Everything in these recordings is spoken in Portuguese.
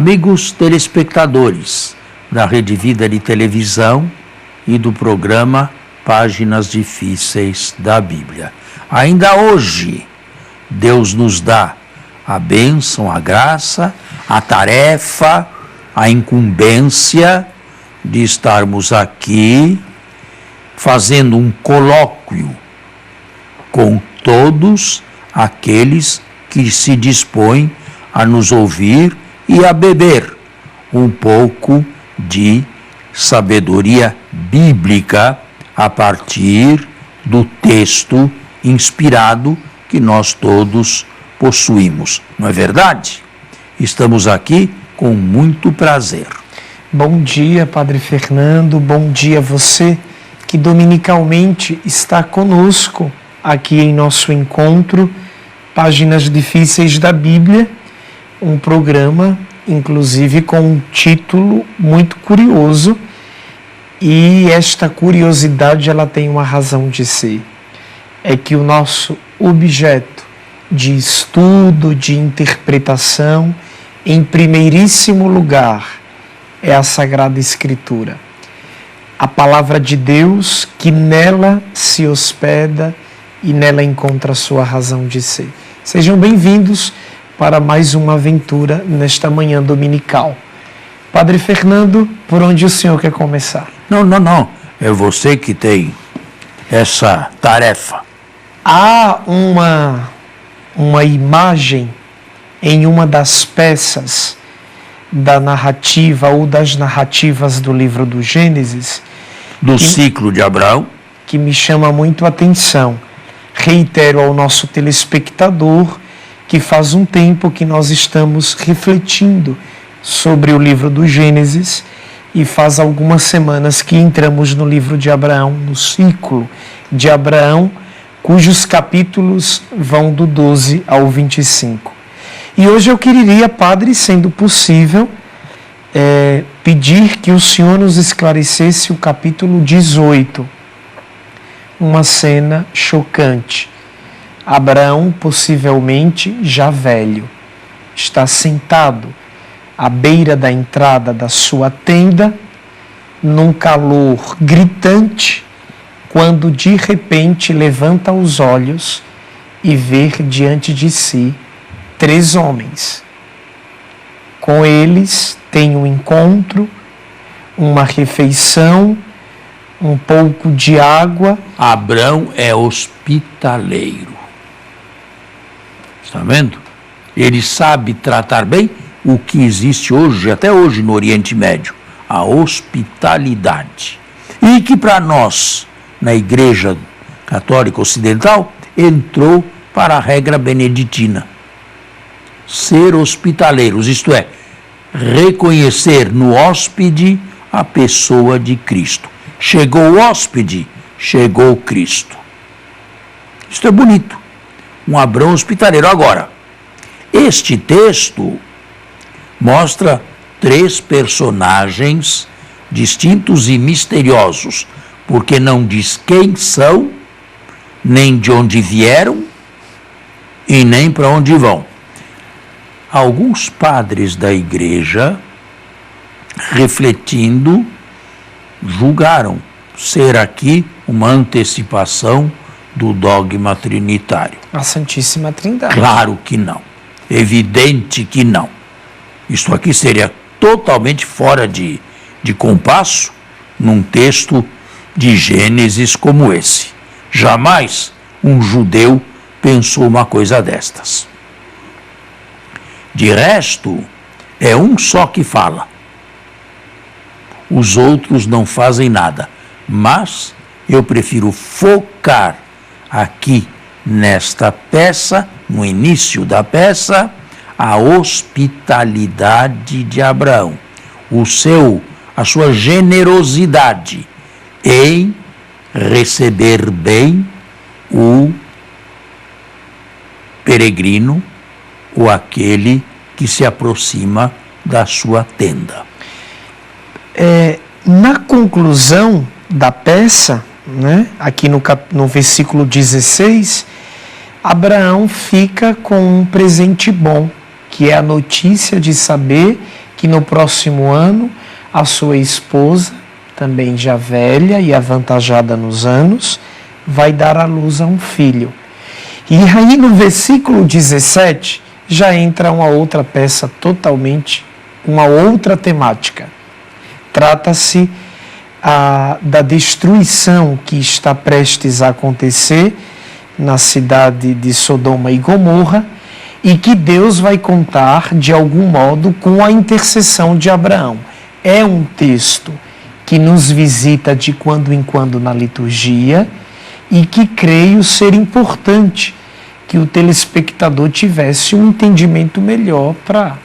Amigos telespectadores da Rede Vida de Televisão e do programa Páginas Difíceis da Bíblia. Ainda hoje, Deus nos dá a bênção, a graça, a tarefa, a incumbência de estarmos aqui fazendo um colóquio com todos aqueles que se dispõem a nos ouvir e a beber um pouco de sabedoria bíblica a partir do texto inspirado que nós todos possuímos. Não é verdade? Estamos aqui com muito prazer. Bom dia, Padre Fernando. Bom dia a você que dominicalmente está conosco aqui em nosso encontro Páginas Difíceis da Bíblia, um programa, inclusive, com um título muito curioso, e esta curiosidade ela tem uma razão de ser. É que o nosso objeto de estudo, de interpretação, em primeiríssimo lugar, é a Sagrada Escritura. A palavra de Deus que nela se hospeda e nela encontra a sua razão de ser. Sejam bem-vindos para mais uma aventura nesta manhã dominical. Padre Fernando, por onde o senhor quer começar? Não. É você que tem essa tarefa. Há uma imagem em uma das peças da narrativa ou das narrativas do livro do Gênesis, do ciclo de Abraão, que me chama muito a atenção. Reitero ao nosso telespectador que faz um tempo que nós estamos refletindo sobre o livro do Gênesis e faz algumas semanas que entramos no livro de Abraão, no ciclo de Abraão, cujos capítulos vão do 12 ao 25. E hoje eu queria, Padre, sendo possível, pedir que o senhor nos esclarecesse o capítulo 18, uma cena chocante. Abraão, possivelmente já velho, está sentado à beira da entrada da sua tenda, num calor gritante, quando de repente levanta os olhos e vê diante de si 3 homens. Com eles tem um encontro, uma refeição, um pouco de água. Abraão é hospitaleiro. Está vendo? Ele sabe tratar bem o que existe hoje, até hoje no Oriente Médio, a hospitalidade. E que para nós, na Igreja Católica Ocidental, entrou para a regra beneditina. Ser hospitaleiros, isto é, reconhecer no hóspede a pessoa de Cristo. Chegou o hóspede, chegou Cristo. Isto é bonito. Um Abraão hospitaleiro. Agora, este texto mostra 3 personagens distintos e misteriosos, porque não diz quem são, nem de onde vieram e nem para onde vão. Alguns padres da igreja, refletindo, julgaram ser aqui uma antecipação do dogma trinitário. A Santíssima Trindade. Claro que não. Evidente que não. Isto aqui seria totalmente fora de compasso num texto de Gênesis como esse. Jamais um judeu pensou uma coisa destas. De resto, é um só que fala. Os outros não fazem nada. Mas eu prefiro focar aqui nesta peça, no início da peça, a hospitalidade de Abraão, a sua generosidade em receber bem o peregrino ou aquele que se aproxima da sua tenda. Na conclusão da peça, né, aqui no versículo 16, Abraão fica com um presente bom, que é a notícia de saber que no próximo ano a sua esposa, também já velha e avantajada nos anos, vai dar à luz a um filho. E aí no versículo 17 já entra uma outra peça totalmente, uma outra temática. Trata-se da destruição que está prestes a acontecer na cidade de Sodoma e Gomorra e que Deus vai contar de algum modo com a intercessão de Abraão. É um texto que nos visita de quando em quando na liturgia e que creio ser importante que o telespectador tivesse um entendimento melhor para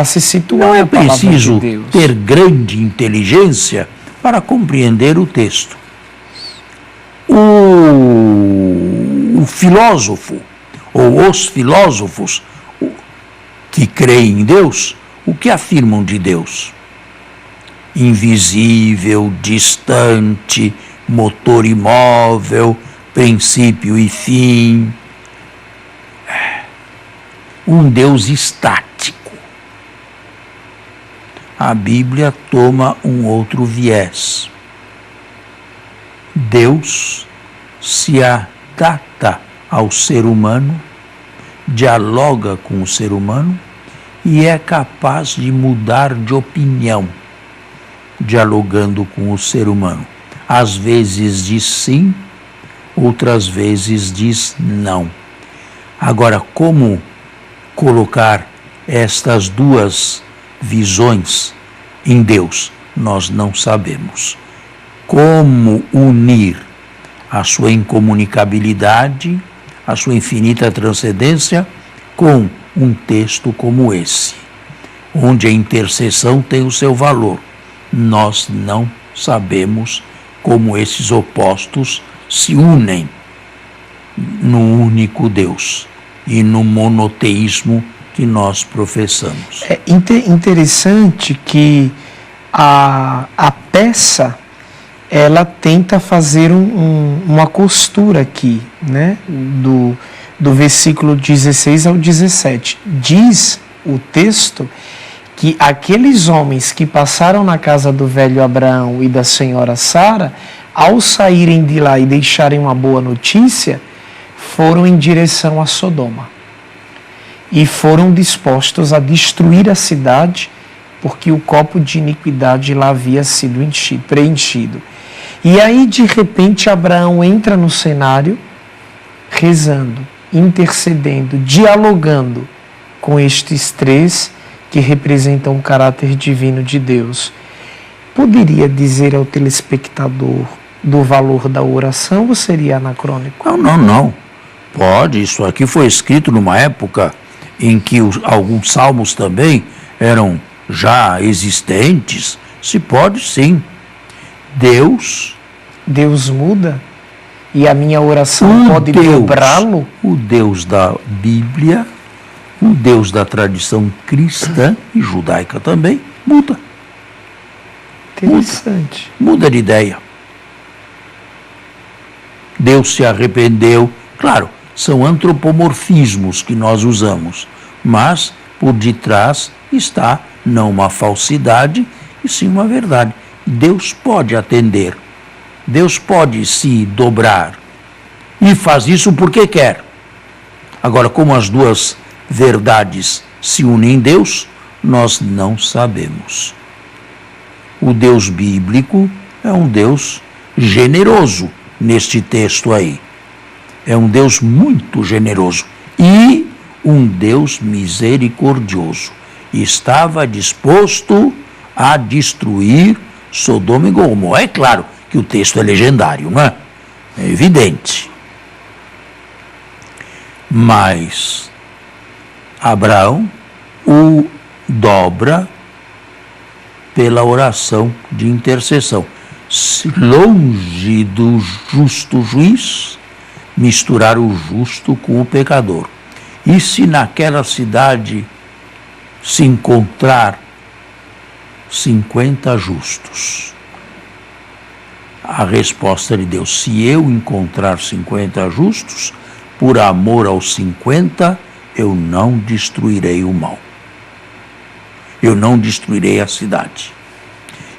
se situar. Não é na palavra preciso de Deus. ter grande inteligência para compreender o texto. O filósofo, ou os filósofos que creem em Deus, o que afirmam de Deus? Invisível, distante, motor imóvel, princípio e fim. Um Deus estático. A Bíblia toma um outro viés. Deus se adapta ao ser humano, dialoga com o ser humano e é capaz de mudar de opinião, dialogando com o ser humano. Às vezes diz sim, outras vezes diz não. Agora, como colocar estas duas visões em Deus, nós não sabemos. Como unir a sua incomunicabilidade, a sua infinita transcendência, com um texto como esse, onde a intercessão tem o seu valor. Nós não sabemos como esses opostos se unem no único Deus e no monoteísmo que nós professamos. É interessante que a peça, ela tenta fazer uma costura aqui, né? Do versículo 16 ao 17. Diz o texto que aqueles homens que passaram na casa do velho Abraão e da senhora Sara, ao saírem de lá e deixarem uma boa notícia, foram em direção a Sodoma. E foram dispostos a destruir a cidade, porque o copo de iniquidade lá havia sido preenchido. E aí, de repente, Abraão entra no cenário, rezando, intercedendo, dialogando com estes três que representam o caráter divino de Deus. Poderia dizer ao telespectador do valor da oração ou seria anacrônico? Não. Pode, isso aqui foi escrito numa época em que alguns salmos também eram já existentes. Se pode, sim. Deus muda e a minha oração pode dobrá-lo? O Deus da Bíblia, o Deus da tradição cristã e judaica também, muda. Interessante. Muda de ideia. Deus se arrependeu. Claro, são antropomorfismos que nós usamos, mas por detrás está não uma falsidade, e sim uma verdade. Deus pode atender, Deus pode se dobrar, e faz isso porque quer. Agora, como as duas verdades se unem em Deus, nós não sabemos. O Deus bíblico é um Deus generoso neste texto aí. É um Deus muito generoso e um Deus misericordioso. Estava disposto a destruir Sodoma e Gomorra. É claro que o texto é legendário, não é? É evidente. Mas Abraão o dobra pela oração de intercessão. Longe do justo juiz, misturar o justo com o pecador. E se naquela cidade se encontrar 50 justos? A resposta de Deus: se eu encontrar 50 justos, por amor aos 50, eu não destruirei o mal. eu não destruirei a cidade.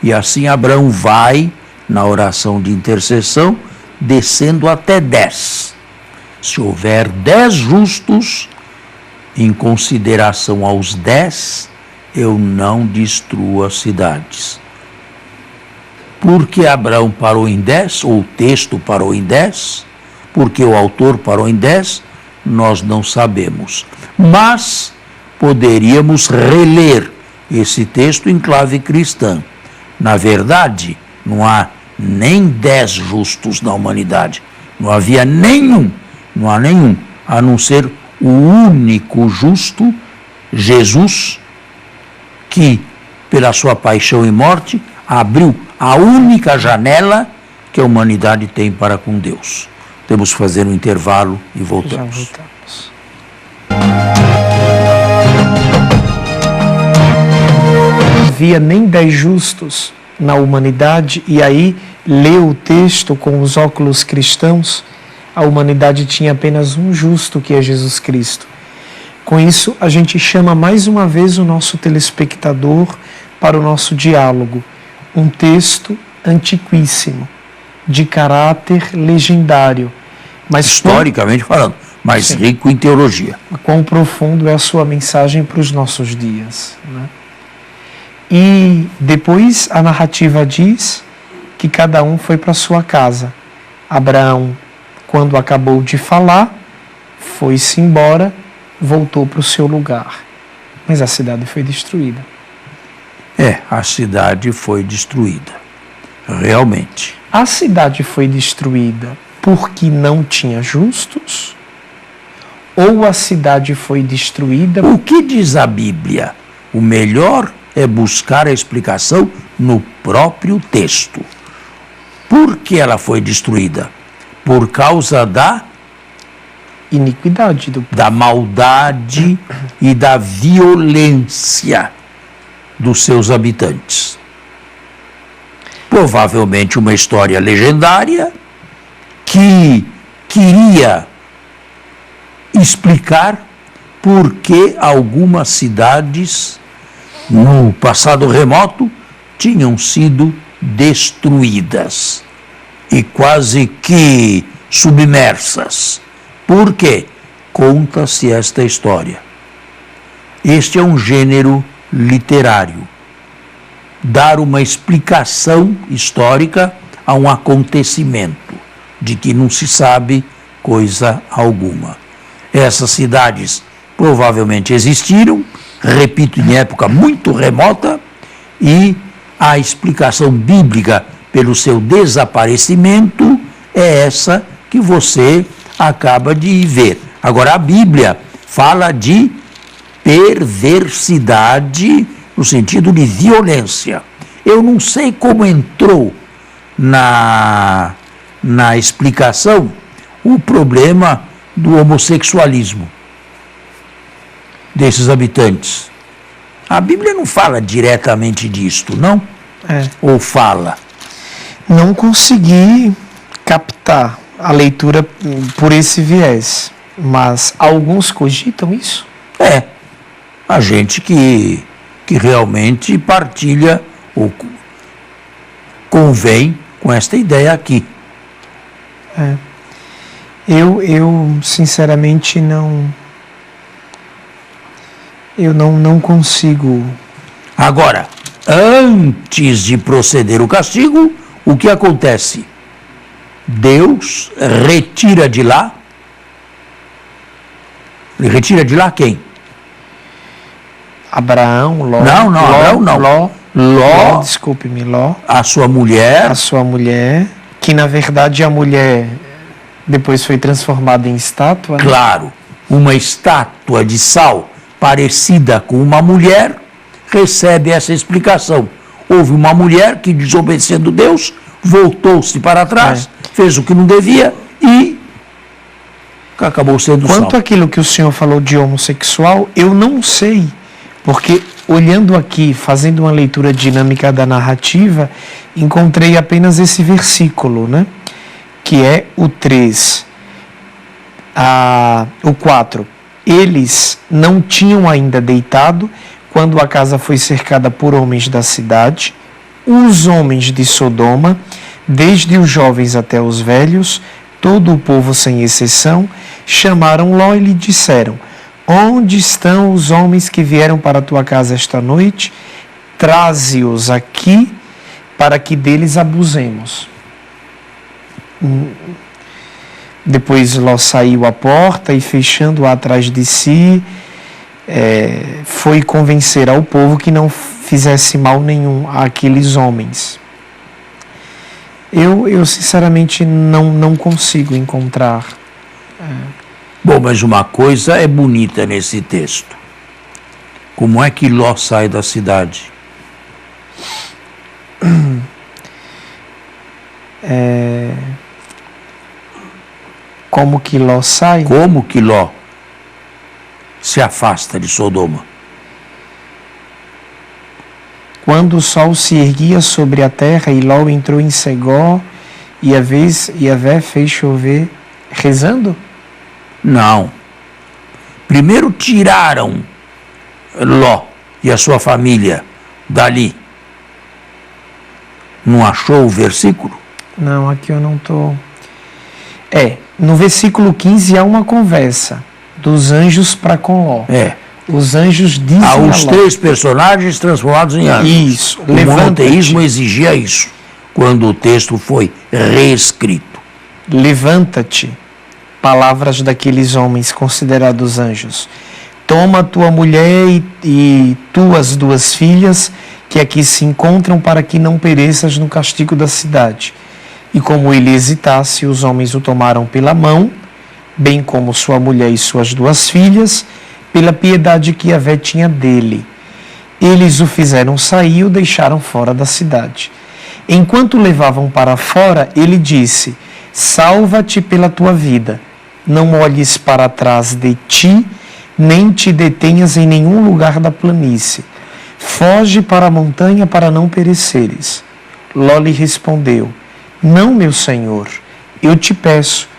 E assim Abraão vai, na oração de intercessão, descendo até 10. Se houver 10 justos, em consideração aos 10, eu não destruo as cidades. Por que Abraão parou em 10, ou o texto parou em 10? Porque o autor parou em 10? Nós não sabemos. Mas poderíamos reler esse texto em clave cristã. Na verdade, não há nem 10 justos na humanidade. Não havia nenhum, não há nenhum, a não ser o único justo, Jesus, que, pela sua paixão e morte, abriu a única janela que a humanidade tem para com Deus. Temos que fazer um intervalo e voltamos. Já voltamos. Não havia nem 10 justos na humanidade, e aí, leu o texto com os óculos cristãos, a humanidade tinha apenas um justo, que é Jesus Cristo. Com isso, a gente chama mais uma vez o nosso telespectador para o nosso diálogo. Um texto antiquíssimo, de caráter legendário. Mas historicamente falando, mas sim, rico em teologia. Quão profundo é a sua mensagem para os nossos dias, né? E depois a narrativa diz que cada um foi para sua casa. Abraão, quando acabou de falar, foi-se embora, voltou para o seu lugar. Mas a cidade foi destruída. A cidade foi destruída. Realmente. A cidade foi destruída porque não tinha justos? Ou a cidade foi destruída... O que diz a Bíblia? O melhor é buscar a explicação no próprio texto. Por que ela foi destruída? Por causa da iniquidade, da maldade e da violência dos seus habitantes. Provavelmente uma história legendária que queria explicar por que algumas cidades no passado remoto tinham sido destruídas e quase que submersas. Por quê? Conta-se esta história. Este é um gênero literário. Dar uma explicação histórica a um acontecimento de que não se sabe coisa alguma. Essas cidades provavelmente existiram, repito, em época muito remota, e a explicação bíblica pelo seu desaparecimento é essa que você acaba de ver. Agora, a Bíblia fala de perversidade no sentido de violência. Eu não sei como entrou na explicação o problema do homossexualismo desses habitantes. A Bíblia não fala diretamente disto, não? Ou fala? Não consegui captar a leitura por esse viés, mas alguns cogitam isso? A gente que realmente partilha ou convém com esta ideia aqui. Eu sinceramente não consigo. Agora, antes de proceder o castigo, o que acontece? Deus retira de lá. Ele retira de lá quem? Abraão, Ló. Não, Abraão não. Ló, desculpe-me, Ló. A sua mulher. A sua mulher, que na verdade a mulher depois foi transformada em estátua. Né? Claro, uma estátua de sal parecida com uma mulher recebe essa explicação. Houve uma mulher que, desobedecendo Deus, voltou-se para trás, fez o que não devia e acabou sendo sal. Quanto àquilo que o senhor falou de homossexual, eu não sei, porque olhando aqui, fazendo uma leitura dinâmica da narrativa, encontrei apenas esse versículo, né? Que é o 3. O 4. Eles não tinham ainda deitado quando a casa foi cercada por homens da cidade, os homens de Sodoma, desde os jovens até os velhos, todo o povo sem exceção, chamaram Ló e lhe disseram: onde estão os homens que vieram para a tua casa esta noite? Traze-os aqui para que deles abusemos. Depois Ló saiu à porta e, fechando-a atrás de si, foi convencer ao povo que não fizesse mal nenhum àqueles homens. Eu sinceramente não consigo encontrar. Bom, mas uma coisa é bonita nesse texto. Como é que Ló sai da cidade? Como que Ló sai? Como que Ló se afasta de Sodoma? Quando o sol se erguia sobre a terra e Ló entrou em Segó, e Yahvé fez chover, rezando? Não. Primeiro tiraram Ló e a sua família dali. Não achou o versículo? Não, aqui eu não estou. No versículo 15 há uma conversa dos anjos para com Ló. Os anjos dizem a Ló. Os três personagens transformados em anjos. Isso. O monoteísmo exigia isso, quando o texto foi reescrito. Levanta-te, palavras daqueles homens considerados anjos. Toma tua mulher e tuas 2 filhas, que aqui se encontram, para que não pereças no castigo da cidade. E como ele hesitasse, os homens o tomaram pela mão, bem como sua mulher e suas 2 filhas, pela piedade que Yahvé tinha dele. Eles o fizeram sair e o deixaram fora da cidade. Enquanto o levavam para fora, ele disse: salva-te pela tua vida, não olhes para trás de ti, nem te detenhas em nenhum lugar da planície. Foge para a montanha para não pereceres. Ló lhe respondeu: não, meu senhor, eu te peço.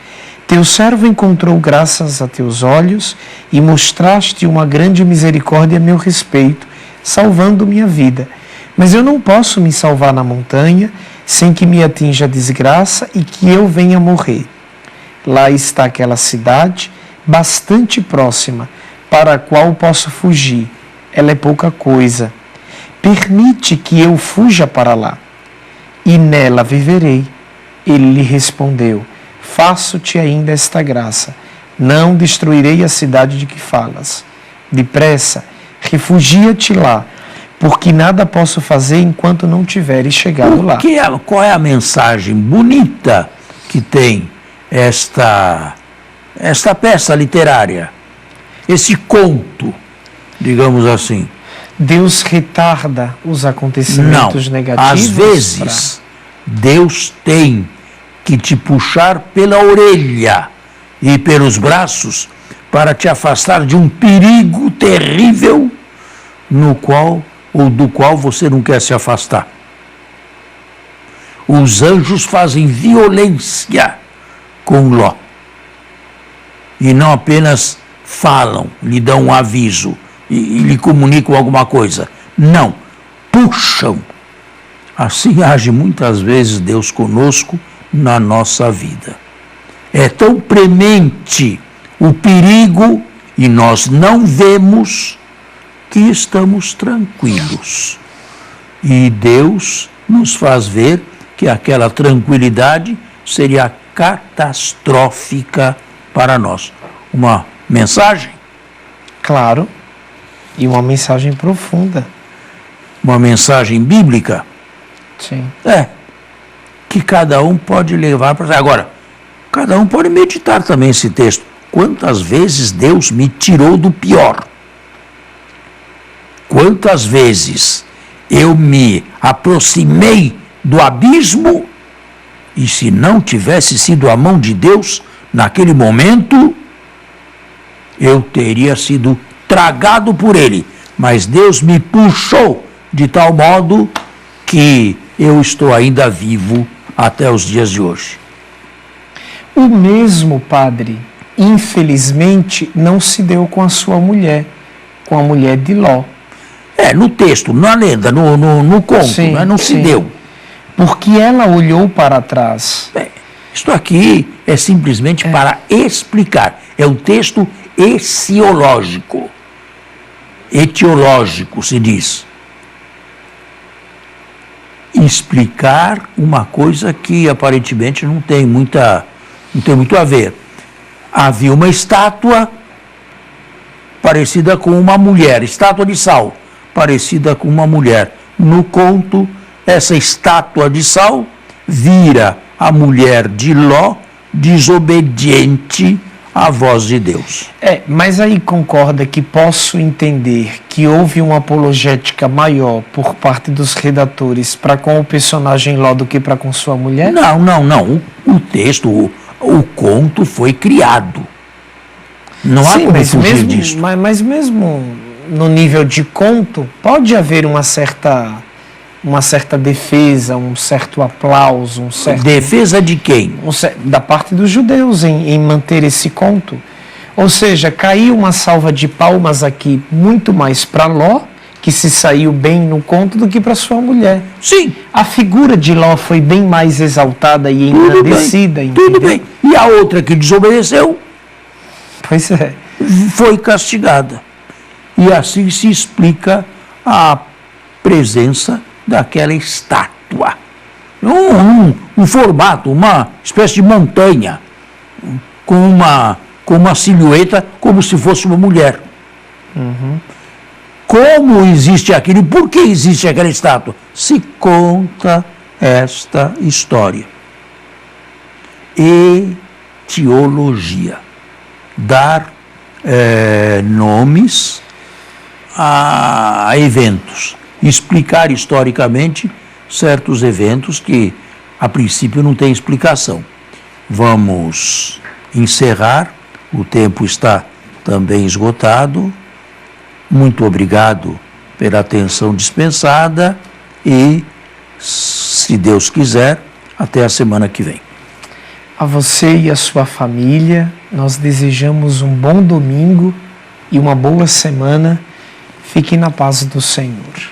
Teu servo encontrou graças a teus olhos e mostraste uma grande misericórdia a meu respeito, salvando minha vida. Mas eu não posso me salvar na montanha sem que me atinja a desgraça e que eu venha morrer. Lá está aquela cidade, bastante próxima, para a qual posso fugir. Ela é pouca coisa. Permite que eu fuja para lá, e nela viverei. Ele lhe respondeu: faço-te ainda esta graça, não destruirei a cidade de que falas. Depressa, refugia-te lá, porque nada posso fazer enquanto não tiveres chegado lá. Qual é a mensagem bonita que tem esta peça literária, esse conto, digamos assim? Deus retarda os acontecimentos negativos? Às vezes, Deus tem que te puxar pela orelha e pelos braços para te afastar de um perigo terrível do qual você não quer se afastar. Os anjos fazem violência com Ló e não apenas falam, lhe dão um aviso e lhe comunicam alguma coisa. Não, puxam. Assim age muitas vezes Deus conosco na nossa vida. É tão premente o perigo e nós não vemos que estamos tranquilos. E Deus nos faz ver que aquela tranquilidade seria catastrófica para nós. Uma mensagem? Claro, e uma mensagem profunda. Uma mensagem bíblica? Sim. Que cada um pode levar para... Agora, cada um pode meditar também esse texto. Quantas vezes Deus me tirou do pior? Quantas vezes eu me aproximei do abismo e se não tivesse sido a mão de Deus, naquele momento, eu teria sido tragado por ele. Mas Deus me puxou de tal modo que eu estou ainda vivo até os dias de hoje. O mesmo, padre, infelizmente, não se deu com a sua mulher, com a mulher de Ló. No texto, na lenda, no conto, Sim, né? Não se sim. deu. Porque ela olhou para trás. Isto aqui é simplesmente para explicar. É um texto etiológico. Etiológico, se diz. Explicar uma coisa que aparentemente não tem muito a ver. Havia uma estátua parecida com uma mulher, estátua de sal, parecida com uma mulher. No conto, essa estátua de sal vira a mulher de Ló, desobediente à voz de Deus. Mas aí concorda que posso entender que houve uma apologética maior por parte dos redatores para com o personagem Ló do que para com sua mulher? Não. O texto, o conto foi criado. Não há como fugir disso. Mas mesmo no nível de conto, pode haver uma certa defesa, um certo aplauso, um certo... Defesa de quem? Da parte dos judeus em manter esse conto. Ou seja, caiu uma salva de palmas aqui muito mais para Ló, que se saiu bem no conto, do que para sua mulher. Sim. A figura de Ló foi bem mais exaltada e engrandecida. Tudo bem. E a outra que desobedeceu? Pois é. Foi castigada. E assim se explica a presença daquela estátua. Um formato, uma espécie de montanha, com uma silhueta como se fosse uma mulher. Como existe aquilo e por que existe aquela estátua? Se conta esta história. Etiologia. Dar nomes a eventos. Explicar historicamente certos eventos que, a princípio, não têm explicação. Vamos encerrar, o tempo está também esgotado. Muito obrigado pela atenção dispensada e, se Deus quiser, até a semana que vem. A você e a sua família, nós desejamos um bom domingo e uma boa semana. Fique na paz do Senhor.